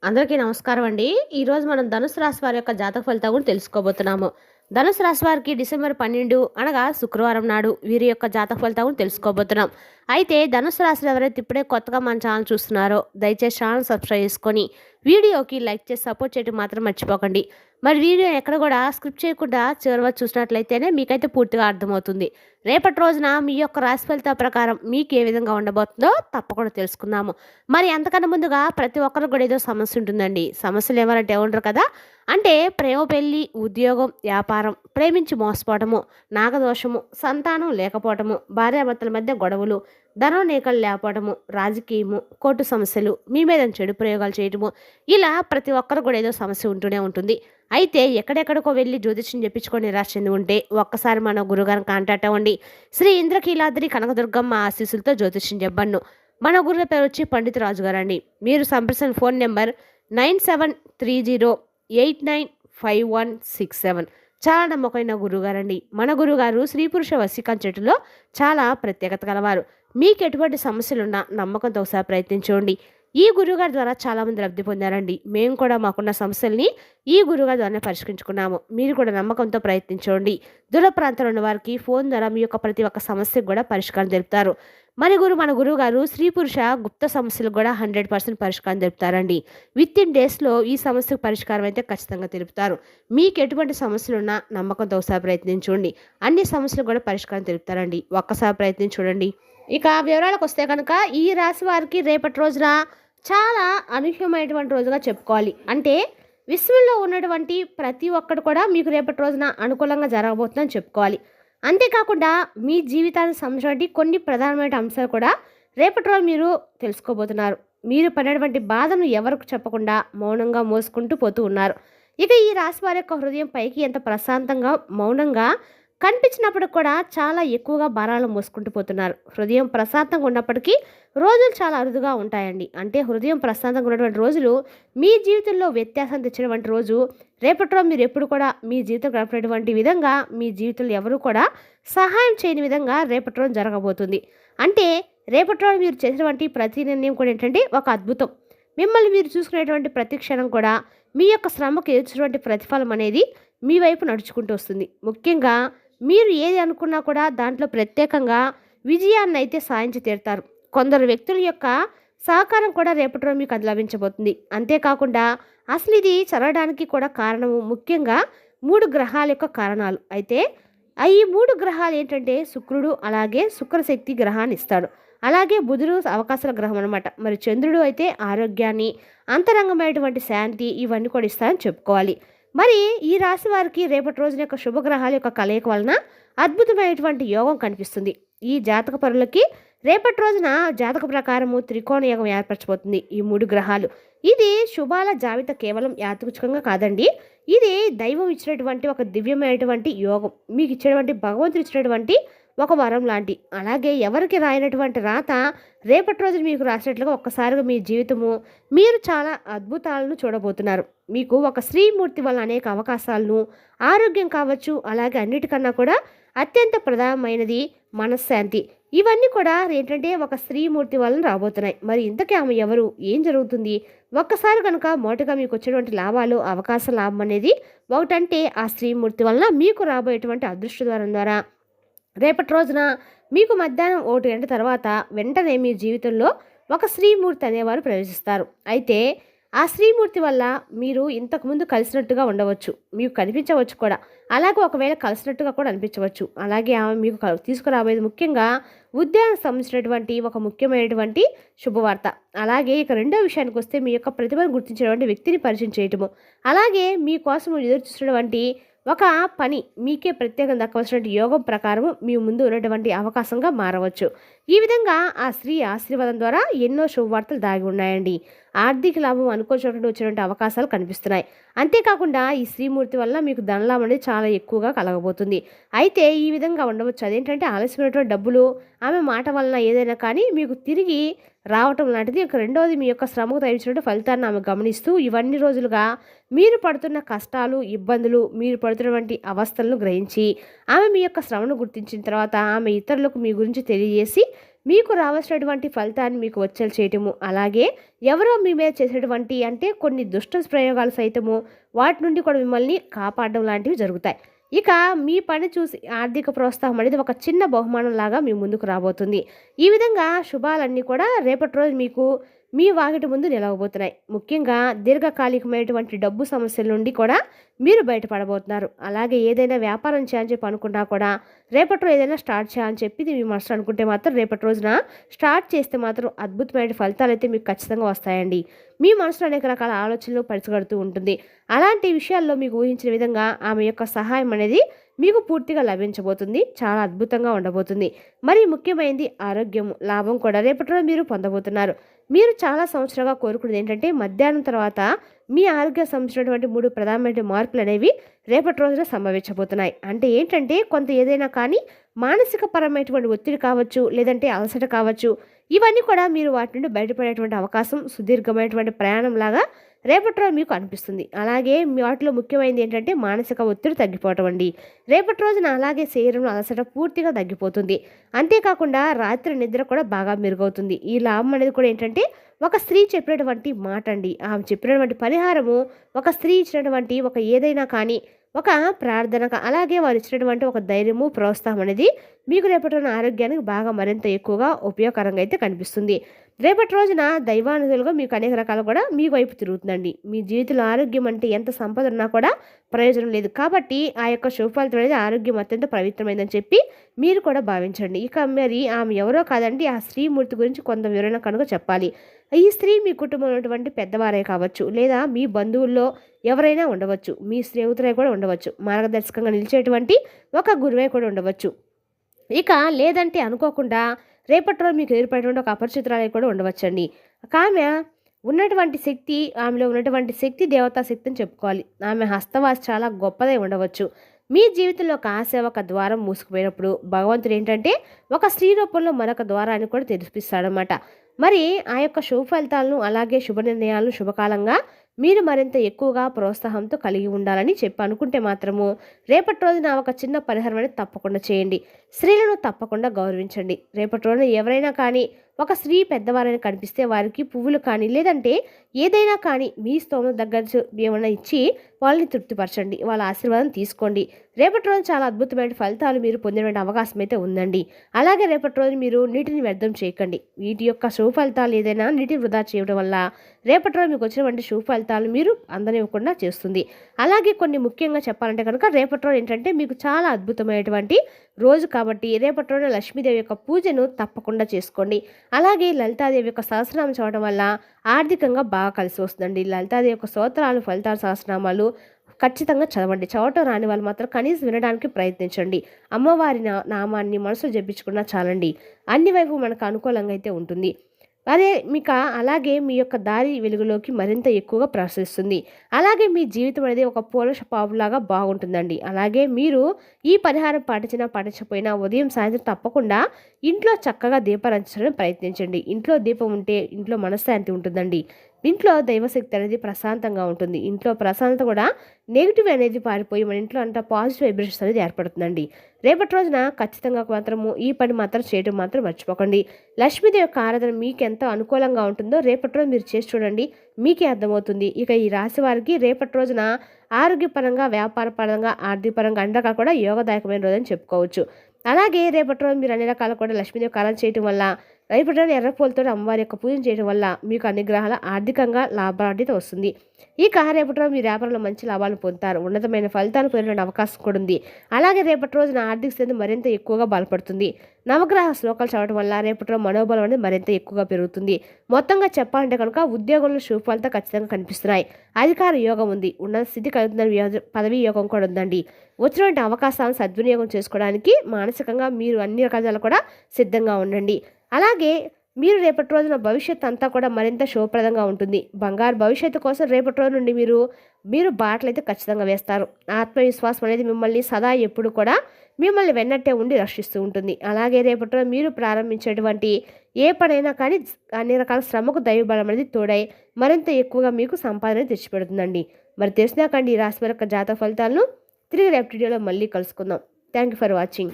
అందరికీ నమస్కారం అండి. ఈరోజు మనం ధనుసు రాశి వారి యొక్క జాతక ఫలితాలు కూడా తెలుసుకోబోతున్నాము. ధనుసు రాశి వారికి డిసెంబర్ 12 అనగా శుక్రవారం నాడు వీరి యొక్క జాతక ఫలితాలు కూడా తెలుసుకోబోతున్నాం. అయితే ధనుసు రాశిలో ఎవరైతే ఇప్పుడే కొత్తగా మన ఛానల్ చూస్తున్నారో దయచేసి ఛానల్ సబ్స్క్రైబ్ చేసుకొని వీడియోకి లైక్ చేసి సపోర్ట్ చేయడం మాత్రం మర్చిపోకండి. మరి వీడియో ఎక్కడ కూడా స్క్రిప్ట్ చేయకుండా చివరి వరకు చూసినట్లయితేనే మీకైతే పూర్తిగా అర్థమవుతుంది. రేపటి రోజున మీ యొక్క రాశి ఫలితాల ప్రకారం మీకు ఏ విధంగా ఉండబోతుందో తప్పకుండా తెలుసుకుందాము. మరి అంతకన్నా ముందుగా ప్రతి ఒక్కరికి కూడా ఏదో సమస్య ఉంటుందండి. సమస్యలు ఎవరంటే ఉండరు కదా. అంటే ప్రేమ, పెళ్ళి, ఉద్యోగం, వ్యాపారం, ప్రేమించి మోసపోవటము, నాగదోషము, సంతానం లేకపోవటము, భార్యాభర్తల మధ్య గొడవలు, ధననేకలు లేకపోవటము, రాజకీయము, కోర్టు సమస్యలు, మీ మీద చెడు ప్రయోగాలు చేయటము, ఇలా ప్రతి ఒక్కరు కూడా ఏదో సమస్య ఉంటూనే ఉంటుంది. అయితే ఎక్కడెక్కడికో వెళ్ళి జ్యోతిష్యం చెప్పించుకొని నిరాశ చెంది ఉంటే ఒక్కసారి మన గురుగారిని కాంటాక్ట్ అవ్వండి. శ్రీ ఇంద్రకీలాద్రి కనకదుర్గమ్మ ఆశీస్సులతో జ్యోతిష్యం చెప్పండి. మన గురుల పేరు వచ్చి పండిత రాజు గారండి. మీరు సంప్రదించిన ఫోన్ నెంబర్ 9730895167. చాలా నమ్మకమైన గురుగారండి. మన గురుగారు స్త్రీ పురుష వశీకరణ చెట్టులో చాలా ప్రత్యేకత గలవారు. మీకు ఎటువంటి సమస్యలున్నా నమ్మకంతో ఒకసారి ప్రయత్నించండి. ఈ గురుగారి ద్వారా చాలామంది లబ్ధి పొందారండి. మేము కూడా మాకున్న సమస్యల్ని ఈ గురుగారి ద్వారానే పరిష్కరించుకున్నాము. మీరు కూడా నమ్మకంతో ప్రయత్నించండి. దూర ప్రాంతంలో ఉన్న వారికి ఫోన్ ద్వారా మీ యొక్క ప్రతి ఒక్క సమస్యకు కూడా పరిష్కారం తెలుపుతారు. మన గురువు గారు స్త్రీ పురుష గుప్త సమస్యలకు కూడా 100% పరిష్కారం తెలుపుతారండి. విత్ ఇన్ డేస్లో ఈ సమస్యకు పరిష్కారం అయితే ఖచ్చితంగా తెలుపుతారు. మీకు ఎటువంటి సమస్యలున్నా నమ్మకంతో ఒకసారి ప్రయత్నించండి. అన్ని సమస్యలు కూడా పరిష్కారం తెలుపుతారండి. ఒక్కసారి ప్రయత్నించి చూడండి. ఇక వివరాలకు వస్తే కనుక ఈ రాశి వారికి రేపటి రోజున చాలా అనూహ్యమైనటువంటి రోజుగా చెప్పుకోవాలి. అంటే విశ్వంలో ఉన్నటువంటి ప్రతి ఒక్కటి కూడా మీకు రేపటి రోజున అనుకూలంగా జరగబోతుందని చెప్పుకోవాలి. అంతేకాకుండా మీ జీవితానికి సంబంధించిన కొన్ని ప్రధానమైన అంశాలు కూడా రేపటి రోజు మీరు తెలుసుకోబోతున్నారు. మీరు పడినటువంటి బాధను ఎవరికి చెప్పకుండా మౌనంగా మోసుకుంటూ పోతూ ఉన్నారు. ఇక ఈ రాశి వారి యొక్క హృదయం పైకి ఎంత ప్రశాంతంగా మౌనంగా కనిపించినప్పుడు కూడా చాలా ఎక్కువగా భారాలు మోసుకుంటూ పోతున్నారు. హృదయం ప్రశాంతంగా ఉన్నప్పటికీ రోజులు చాలా అరుదుగా ఉంటాయండి. అంటే హృదయం ప్రశాంతంగా ఉన్నటువంటి రోజులు మీ జీవితంలో వ్యత్యాసం తెచ్చినటువంటి రోజు రేపటిలో మీరు ఎప్పుడు కూడా మీ జీవితం గడిపినటువంటి విధంగా మీ జీవితంలో ఎవరు కూడా సహాయం చేయని విధంగా రేపటి రోజు జరగబోతుంది. అంటే రేపటి రోజు మీరు చేసినటువంటి ప్రతి నిర్ణయం కూడా ఏంటంటే ఒక అద్భుతం. మిమ్మల్ని మీరు చూసుకునేటువంటి ప్రతి క్షణం కూడా మీ యొక్క శ్రమకు ఎదుర్చున్నటువంటి ప్రతిఫలం అనేది మీ వైపు నడుచుకుంటూ వస్తుంది. ముఖ్యంగా మీరు ఏది అనుకున్నా కూడా దాంట్లో ప్రత్యేకంగా విజయాన్ని అయితే సాధించి తీరుతారు. కొందరు వ్యక్తుల యొక్క సహకారం కూడా రేపటి రోజు మీకు అది లభించబోతుంది. అంతేకాకుండా అసలు ఇది జరగడానికి కూడా కారణము ముఖ్యంగా 3 గ్రహాల యొక్క కారణాలు. అయితే ఈ 3 గ్రహాలు ఏంటంటే శుక్రుడు, అలాగే శుక్రశక్తి గ్రహాన్ని ఇస్తాడు. అలాగే బుధుడు అవకాశాల గ్రహం అనమాట. మరి చంద్రుడు అయితే ఆరోగ్యాన్ని, అంతరంగమైనటువంటి శాంతి ఇవన్నీ కూడా ఇస్తారని చెప్పుకోవాలి. మరి ఈ రాశి వారికి రేపటి రోజున యొక్క శుభగ్రహాల యొక్క కలయిక వలన అద్భుతమైనటువంటి యోగం కనిపిస్తుంది. ఈ జాతక పరులకి రేపటి రోజున జాతక ప్రకారము త్రికోణ యోగం ఏర్పరచబోతుంది. ఈ 3 గ్రహాలు ఇది శుభాల జాబితా కేవలం యాదృచ్ఛికంగా కాదండి. ఇది దైవం ఇచ్చినటువంటి ఒక దివ్యమైనటువంటి యోగం, మీకు ఇచ్చినటువంటి భగవంతుడు ఇచ్చినటువంటి ఒక వరం లాంటి. అలాగే ఎవరికి రాయినటువంటి రాత రేపటి రోజు మీకు రాసినట్లుగా ఒక్కసారిగా మీ జీవితము మీరు చాలా అద్భుతాలను చూడబోతున్నారు. మీకు ఒక శ్రీమూర్తి వల్ల అనేక అవకాశాలను, ఆరోగ్యం కావచ్చు, అలాగే అన్నిటికన్నా కూడా అత్యంత ప్రధానమైనది మనశ్శాంతి. ఇవన్నీ కూడా ఏంటంటే ఒక స్త్రీమూర్తి వలన రాబోతున్నాయి. మరి ఇంతకీ ఆమె ఎవరు, ఏం జరుగుతుంది? ఒక్కసారి కనుక మొదటగా మీకు వచ్చేటువంటి లాభాలు, అవకాశ లాభం అనేది ఒకటంటే ఆ స్త్రీమూర్తి వలన మీకు రాబోయేటువంటి అదృష్ట ద్వారా రేపటి రోజున మీకు మధ్యాహ్నం 1 గంట తర్వాత వెంటనే మీ జీవితంలో ఒక స్త్రీమూర్తి అనేవారు ప్రవేశిస్తారు. అయితే ఆ స్త్రీమూర్తి వల్ల మీరు ఇంతకుముందు కలిసినట్టుగా ఉండవచ్చు, మీకు కనిపించవచ్చు కూడా. అలాగే ఒకవేళ కలిసినట్టుగా కూడా అనిపించవచ్చు. అలాగే ఆమె మీకు తీసుకురాబోయేది ముఖ్యంగా ఉద్యోగం సంబంధించినటువంటి ఒక ముఖ్యమైనటువంటి శుభవార్త. అలాగే ఇక రెండో విషయానికి వస్తే మీ యొక్క ప్రతిభను గుర్తించినటువంటి వ్యక్తిని పరిచయం చేయటము, అలాగే మీకోసం ఎదురు చూసినటువంటి ఒక పని మీకే ప్రత్యేకం దక్కవలసినటువంటి యోగం ప్రకారము మీ ముందు ఉన్నటువంటి అవకాశంగా మారవచ్చు. ఈ విధంగా ఆ స్త్రీ ఆశీర్వాదం ద్వారా ఎన్నో శుభవార్తలు దాగి ఉన్నాయండి. ఆర్థిక లాభం అనుకోవచ్చినటువంటి వచ్చినటువంటి అవకాశాలు కనిపిస్తున్నాయి. అంతేకాకుండా ఈ శ్రీమూర్తి వల్ల మీకు ధనలాభం అనేది చాలా ఎక్కువగా కలగబోతుంది. అయితే ఈ విధంగా ఉండవచ్చు. అదేంటంటే ఆలస్యమైనటువంటి డబ్బులు ఆమె మాట వలన ఏదైనా కానీ మీకు తిరిగి రావటం లాంటిది. ఇక రెండోది మీ యొక్క శ్రమకు తగినటువంటి ఫలితాన్ని ఆమె గమనిస్తూ ఇవన్నీ రోజులుగా మీరు పడుతున్న కష్టాలు, ఇబ్బందులు, మీరు పడుతున్నటువంటి అవస్థలను గ్రహించి ఆమె మీ యొక్క శ్రమను గుర్తించిన తర్వాత ఆమె ఇతరులకు మీ గురించి తెలియజేసి మీకు రావాల్సినటువంటి ఫలితాన్ని మీకు వచ్చేలా చేయటము, అలాగే ఎవరో మీ మీద చేసేటువంటి అంటే కొన్ని దుష్ట ప్రయోగాలు సైతము వాటి నుండి కూడా మిమ్మల్ని కాపాడడం లాంటివి జరుగుతాయి. ఇక మీ పని చూసి ఆర్థిక ప్రోత్సాహం అనేది ఒక చిన్న బహుమానం లాగా మీ ముందుకు రాబోతుంది. ఈ విధంగా శుభాలన్నీ కూడా రేపటి రోజు మీకు మీ వాకిటి ముందు నిలవబోతున్నాయి. ముఖ్యంగా దీర్ఘకాలికమైనటువంటి డబ్బు సమస్యల నుండి కూడా మీరు బయటపడబోతున్నారు. అలాగే ఏదైనా వ్యాపారం చేయాలని చెప్పి అనుకున్నా కూడా రేపటి రోజు ఏదైనా స్టార్ట్ చేయాలని చెప్పి మీ మనసులో అనుకుంటే మాత్రం రేపటి రోజున స్టార్ట్ చేస్తే మాత్రం అద్భుతమైన ఫలితాలు అయితే మీకు ఖచ్చితంగా వస్తాయండి. మీ మనసులో అనేక రకాల ఆలోచనలు పరుచగడుతూ ఉంటుంది. అలాంటి విషయాల్లో మీకు ఊహించిన విధంగా ఆమె యొక్క సహాయం అనేది మీకు పూర్తిగా లభించబోతుంది. చాలా అద్భుతంగా ఉండబోతుంది. మరి ముఖ్యమైనది ఆరోగ్యం లాభం కూడా రేపటి రోజు మీరు పొందబోతున్నారు. మీరు చాలా సంవత్సరాలుగా కోరుకునేది ఏంటంటే మధ్యాహ్నం తర్వాత మీ ఆరోగ్య సంబంధించినటువంటి 3 ప్రధానమైన మార్పులు అనేవి రేపటి రోజున సంభవించబోతున్నాయి. అంటే ఏంటంటే కొంత ఏదైనా కానీ మానసిక పరమైనటువంటి ఒత్తిడి కావచ్చు, లేదంటే అలసట కావచ్చు, ఇవన్నీ కూడా మీరు వాటి నుండి బయటపడేటువంటి అవకాశం సుదీర్ఘమైనటువంటి ప్రయాణం లాగా రేపటి రోజు మీకు అనిపిస్తుంది. అలాగే మీ వాటిలో ముఖ్యమైనది ఏంటంటే మానసిక ఒత్తిడి తగ్గిపోవటం అండి. రేపటి రోజున అలాగే శరీరంలో అలసట పూర్తిగా తగ్గిపోతుంది. అంతేకాకుండా రాత్రి నిద్ర కూడా బాగా మెరుగవుతుంది. ఈ లాభం అనేది కూడా ఏంటంటే ఒక స్త్రీ చెప్పినటువంటి మాట అండి. ఆమె చెప్పినటువంటి పరిహారము ఒక స్త్రీ ఇచ్చినటువంటి ఒక ఏదైనా కానీ ఒక ప్రార్థన అలాగే వారు ఇచ్చినటువంటి ఒక ధైర్యము ప్రోత్సాహం అనేది మీకు రేపటి రోజున ఆరోగ్యానికి బాగా మరింత ఎక్కువగా ఉపయోగకరంగా అయితే కనిపిస్తుంది. రేపటి రోజున దైవానుగులుగా మీకు అనేక రకాలు కూడా మీ వైపు తిరుగుతుందండి. మీ జీవితంలో ఆరోగ్యం అంటే ఎంత సంపద ఉన్నా కూడా ప్రయోజనం లేదు. కాబట్టి ఆ యొక్క శుభఫలితం అనేది ఆరోగ్యం అత్యంత పవిత్రమైందని చెప్పి మీరు కూడా భావించండి. ఇక మరి ఆమె ఎవరో కాదండి, ఆ స్త్రీమూర్తి గురించి కొంత వివరణ కనుక చెప్పాలి. ఈ స్త్రీ మీ కుటుంబంలో ఉన్నటువంటి పెద్దవారే కావచ్చు, లేదా మీ బంధువుల్లో ఎవరైనా ఉండవచ్చు, మీ స్నేహితులే కూడా ఉండవచ్చు, మార్గదర్శకంగా నిలిచేటువంటి ఒక గురువే కూడా ఉండవచ్చు. ఇక లేదంటే అనుకోకుండా రేపటి రోజు మీకు ఏర్పడేటువంటి ఒక అపరిచితురాలే కూడా ఉండవచ్చండి. ఆమె ఉన్నటువంటి శక్తి, ఆమెలో ఉన్నటువంటి శక్తి దేవతా శక్తి అని చెప్పుకోవాలి. ఆమె హస్తవాసి చాలా గొప్పదై ఉండవచ్చు. మీ జీవితంలో ఒక ఆశ ఒక ద్వారం మూసుకుపోయినప్పుడు భగవంతుడు ఏంటంటే ఒక స్త్రీ రూపంలో మరొక ద్వారాన్ని కూడా తెరిపిస్తాడనమాట. మరి ఆ యొక్క శుభ ఫలితాలను అలాగే శుభ నిర్ణయాలను శుభకాలంగా మీరు మరింత ఎక్కువగా ప్రోత్సాహంతో కలిగి ఉండాలని చెప్పి అనుకుంటే మాత్రము రేపటి రోజున ఒక చిన్న పరిహారం అనేది తప్పకుండా చేయండి. స్త్రీలను తప్పకుండా గౌరవించండి. రేపటి రోజున ఎవరైనా కానీ ఒక స్త్రీ పెద్దవారైనా కనిపిస్తే వారికి పువ్వులు కానీ లేదంటే ఏదైనా కానీ మీ స్తోమత దగ్గర ఏమైనా ఇచ్చి వాళ్ళని తృప్తిపరచండి. వాళ్ళ ఆశీర్వాదం తీసుకోండి. రేపటి రోజు చాలా అద్భుతమైన ఫలితాలు మీరు పొందేటువంటి అవకాశం అయితే ఉందండి. అలాగే రేపటి రోజు మీరు నీటిని వ్యర్థం చేయకండి. వీటి యొక్క శుభ ఫలితాలు ఏదైనా నీటిని వృధా చేయడం వల్ల రేపటి రోజు మీకు వచ్చినటువంటి శుభ ఫలితాలు మీరు అందనివ్వకుండా చేస్తుంది. అలాగే కొన్ని ముఖ్యంగా చెప్పాలంటే కనుక రేపటి రోజు ఏంటంటే మీకు చాలా అద్భుతమైనటువంటి రోజు కాబట్టి రేపటి రోజున లక్ష్మీదేవి యొక్క పూజను తప్పకుండా చేసుకోండి. అలాగే లలితాదేవి యొక్క సహస్రనామం చదవడం వల్ల ఆర్థికంగా బాగా కలిసి వస్తుందండి. లలితాదేవి యొక్క స్తోత్రాలు ఫలితాల సహస్రనామాలు ఖచ్చితంగా చదవండి. చదవటం రాని వాళ్ళు మాత్రం కనీసం వినడానికి ప్రయత్నించండి. అమ్మవారి నామాన్ని మనసులో జపించుకున్నా చాలండి. అన్ని వైపు మనకు అనుకూలంగా అయితే ఉంటుంది. అదే మీకు అలాగే మీ యొక్క దారి వెలుగులోకి మరింత ఎక్కువగా ప్రసరిస్తుంది. అలాగే మీ జీవితం అనేది ఒక పూల పావులాగా బాగుంటుందండి. అలాగే మీరు ఈ పరిహారం పాటించినా పాటించకపోయినా ఉదయం సాయంత్రం తప్పకుండా ఇంట్లో చక్కగా దీపాలంచడానికి ప్రయత్నించండి. ఇంట్లో దీపం ఉంటే ఇంట్లో మనశ్శాంతి ఉంటుందండి. ఇంట్లో దైవశక్తి అనేది ప్రశాంతంగా ఉంటుంది. ఇంట్లో ప్రశాంతత కూడా నెగిటివ్ అనేది పారిపోయి మన ఇంట్లో అంతా పాజిటివ్ వైబ్రేషన్స్ అనేది ఏర్పడుతుందండి. రేపటి రోజున ఖచ్చితంగా మాత్రము ఈ పని మాత్రం చేయడం మాత్రం మర్చిపోకండి. లక్ష్మీదేవి యొక్క ఆరాధన మీకు ఎంత అనుకూలంగా ఉంటుందో రేపటి రోజు మీరు చేసి చూడండి, మీకే అర్థమవుతుంది. ఇక ఈ రాశి వారికి రేపటి రోజున ఆరోగ్యపరంగా, వ్యాపార పరంగా, ఆర్థిక పరంగా అన్ని రకాలు కూడా యోగదాయకమైన రోజు అని చెప్పుకోవచ్చు. అలాగే రేపటి రోజు మీరు అన్ని రకాలు కూడా లక్ష్మీదేవి ఆరాధన చేయడం వల్ల రేపటి రోజు ఎర్రపూలతో అమ్మవారి యొక్క పూజ చేయడం వల్ల మీకు అన్ని గ్రహాల ఆర్థికంగా లాభాన్ని వస్తుంది. ఇక రేపటి రోజు మీ వ్యాపారంలో మంచి లాభాలు పొందుతారు. ఉన్నతమైన ఫలితాలు పొందడానికి అవకాశం కూడా ఉంది. అలాగే రేపటి రోజున ఆర్థిక స్థితి మరింత ఎక్కువగా బలపడుతుంది. నవగ్రహ శ్లోకాలు చదవడం వల్ల రేపటి రోజు మనోబలం అనేది మరింత ఎక్కువగా పెరుగుతుంది. మొత్తంగా చెప్పాలంటే కనుక ఉద్యోగంలో శుభ ఫలితాలు ఖచ్చితంగా కనిపిస్తున్నాయి. అధికార యోగం ఉంది. ఉన్నత స్థితి కలుగుతున్న పదవీ యోగం కూడా ఉందండి. వచ్చినటువంటి అవకాశాలను సద్వినియోగం చేసుకోవడానికి మానసికంగా మీరు అన్ని రకాల కూడా సిద్ధంగా ఉండండి. అలాగే మీరు రేపటి రోజున భవిష్యత్తు అంతా కూడా మరింత శుభప్రదంగా ఉంటుంది. బంగారు భవిష్యత్తు కోసం రేపటి రోజు నుండి మీరు బాటలు అయితే ఖచ్చితంగా వేస్తారు. ఆత్మవిశ్వాసం అనేది మిమ్మల్ని సదా ఎప్పుడు కూడా మిమ్మల్ని వెన్నట్టే ఉండి రక్షిస్తూ ఉంటుంది. అలాగే రేపటి రోజు మీరు ప్రారంభించేటువంటి ఏ పనైనా కానీ అన్ని రకాల శ్రమకు దైవబలం అనేది తోడై మరింత ఎక్కువగా మీకు సంపాదన తెచ్చిపెడుతుందండి. మరి తెలిసినాకండి ఈ రాశి యొక్క జాతక ఫలితాలను తిరిగి రేపటి వీడియోలో మళ్ళీ కలుసుకుందాం. Thank you for watching.